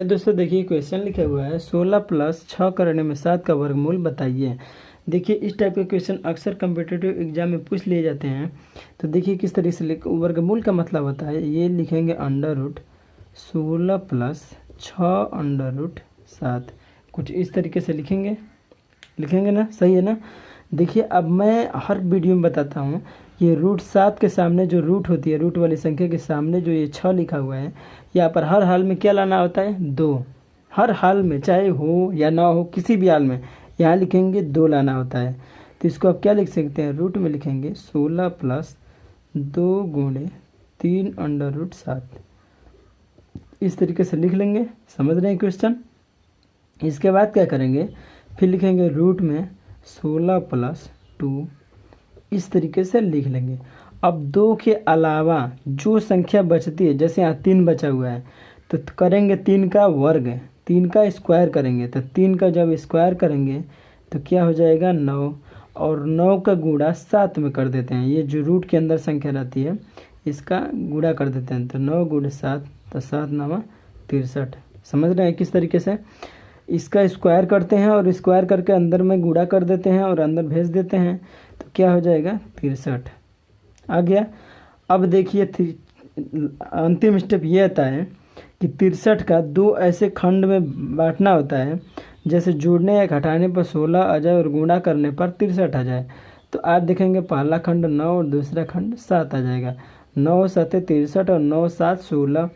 दोस्तों देखिए क्वेश्चन लिखा हुआ है 16 प्लस 6 करने में 7 का वर्गमूल बताइए। देखिए इस टाइप के क्वेश्चन अक्सर कम्पिटिटिव एग्जाम में पूछ लिए जाते हैं। तो देखिए किस तरीके से वर्गमूल का मतलब होता है, ये लिखेंगे under root 16 plus 6 under root 7, कुछ इस तरीके से लिखेंगे ना, सही है ना। देखिए अब मैं हर वीडियो में बताता हूँ, ये रूट 7 के सामने जो रूट होती है, रूट वाली संख्या के सामने जो ये 6 लिखा हुआ है, यहाँ पर हर हाल में क्या लाना होता है, 2। हर हाल में चाहे हो या ना हो, किसी भी हाल में यहाँ लिखेंगे 2 लाना होता है। तो इसको आप क्या लिख सकते हैं, रूट में लिखेंगे 16 प्लस 2 गुणे 3 अंडर रूट 7, इस तरीके से लिख लेंगे। समझ रहे हैं क्वेश्चन। इसके बाद क्या करेंगे, फिर लिखेंगे रूट में 16 प्लस 2, इस तरीके से लिख लेंगे। अब 2 के अलावा जो संख्या बचती है, जैसे यहाँ 3 बचा हुआ है, तो करेंगे 3 का वर्ग, 3 का स्क्वायर करेंगे। तो 3 का जब स्क्वायर करेंगे तो क्या हो जाएगा, 9, और 9 का गुणा 7 में कर देते हैं। ये जो रूट के अंदर संख्या रहती है इसका गुणा कर देते हैं। तो 9 गुणे 7, तो 7 9 63। समझ रहे हैं किस तरीके से। इसका स्क्वायर करते हैं और स्क्वायर करके अंदर में गुणा कर देते हैं और अंदर भेज देते हैं, तो क्या हो जाएगा, 63 आ गया। अब देखिए अंतिम स्टेप ये आता है कि 63 का 2 ऐसे खंड में बांटना होता है, जैसे जोड़ने या घटाने पर 16 आ जाए और गुणा करने पर 63 आ जाए। तो आप देखेंगे पहला खंड 9 और दूसरा खंड 7 आ जाएगा। 9 7 63 और 9 7 16,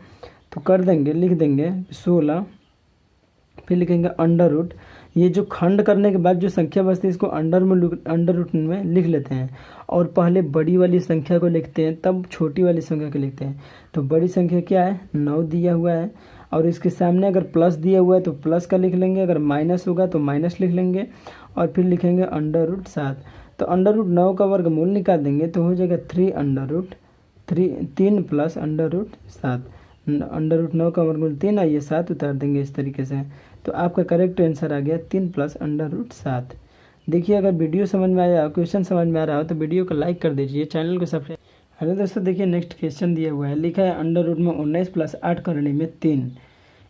तो कर देंगे, लिख देंगे 16, फिर लिखेंगे अंडर रूट। ये जो खंड करने के बाद जो संख्या बचती है इसको अंडर रूट में लिख लेते हैं, और पहले बड़ी वाली संख्या को लिखते हैं तब छोटी वाली संख्या को लिखते हैं। तो बड़ी संख्या क्या है, 9 दिया हुआ है, और इसके सामने अगर प्लस दिया हुआ है तो प्लस का लिख लेंगे, अगर माइनस होगा तो माइनस लिख लेंगे, और फिर लिखेंगे अंडर रूट 7। तो अंडर रूट 9 का वर्गमूल निकाल देंगे तो हो जाएगा 3 under root 3 plus under root 7। Under root 9 का वर्गमूल 3, आइए 7 उतार देंगे इस तरीके से। तो आपका करेक्ट आंसर आ गया 3 प्लस अंडर रूट 7। देखिए अगर वीडियो समझ में आया, क्वेश्चन समझ में आ रहा हो तो वीडियो को लाइक कर दीजिए, चैनल को सब्सक्राइब। हेलो दोस्तों देखिए नेक्स्ट क्वेश्चन दिया हुआ है, लिखा है अंडर रूट में 19 प्लस 8 करने में 3।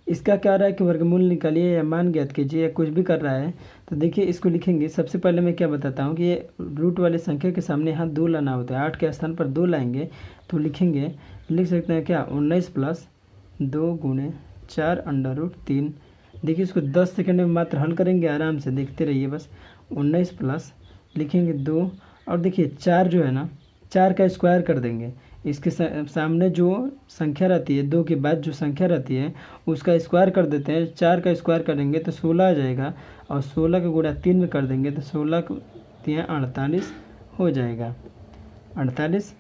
इसका क्या रहा है कि वर्गमूल निकालिए या मान ज्ञात कीजिए या कुछ भी कर रहा है। तो देखिए इसको लिखेंगे, सबसे पहले मैं क्या बताता हूँ कि ये रूट वाली संख्या के सामने यहाँ 2 लाना होता है, 8 के स्थान पर 2 लाएंगे। तो लिख सकते हैं क्या, 19 प्लस 2 गुणे 4 अंडर रूट 3। देखिए इसको 10 सेकंड में मात्र हल करेंगे, आराम से देखते रहिए बस। 19 प्लस लिखेंगे 2, और देखिए 4 जो है ना, 4 का स्क्वायर कर देंगे। इसके सामने जो संख्या रहती है, 2 के बाद जो संख्या रहती है उसका स्क्वायर कर देते हैं। 4 का स्क्वायर करेंगे तो 16 आ जाएगा, और 16 का गुणा 3 में कर देंगे तो 16 को 3 48 हो जाएगा, 48।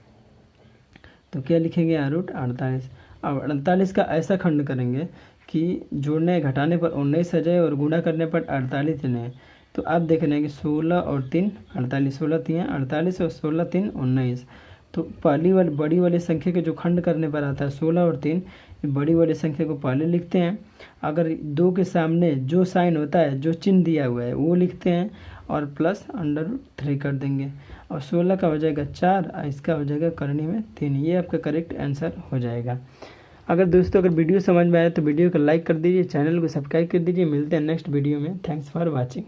तो क्या लिखेंगे यहाँ, रूट 48। अब 48 का ऐसा खंड करेंगे कि जोड़ने घटाने पर 19 आ जाए और गुणा करने पर 48 नहीं। तो आप देख रहे हैं कि 16 और 3 48, 16 3 48 और 16 3 19। तो पहली वाली बड़ी वाली संख्या के जो खंड करने पर आता है 16 और 3, बड़ी वाली संख्या को पहले लिखते हैं। अगर 2 के सामने जो साइन होता है, जो चिन्ह दिया हुआ है वो लिखते हैं, और प्लस अंडर रूट 3 कर देंगे, और 16 का हो जाएगा 4, और इसका हो जाएगा करनी में 3। ये आपका करेक्ट आंसर हो जाएगा। अगर दोस्तों अगर वीडियो समझ में आया तो वीडियो को लाइक कर दीजिए, चैनल को सब्सक्राइब कर दीजिए। मिलते हैं नेक्स्ट वीडियो में। Thanks for watching.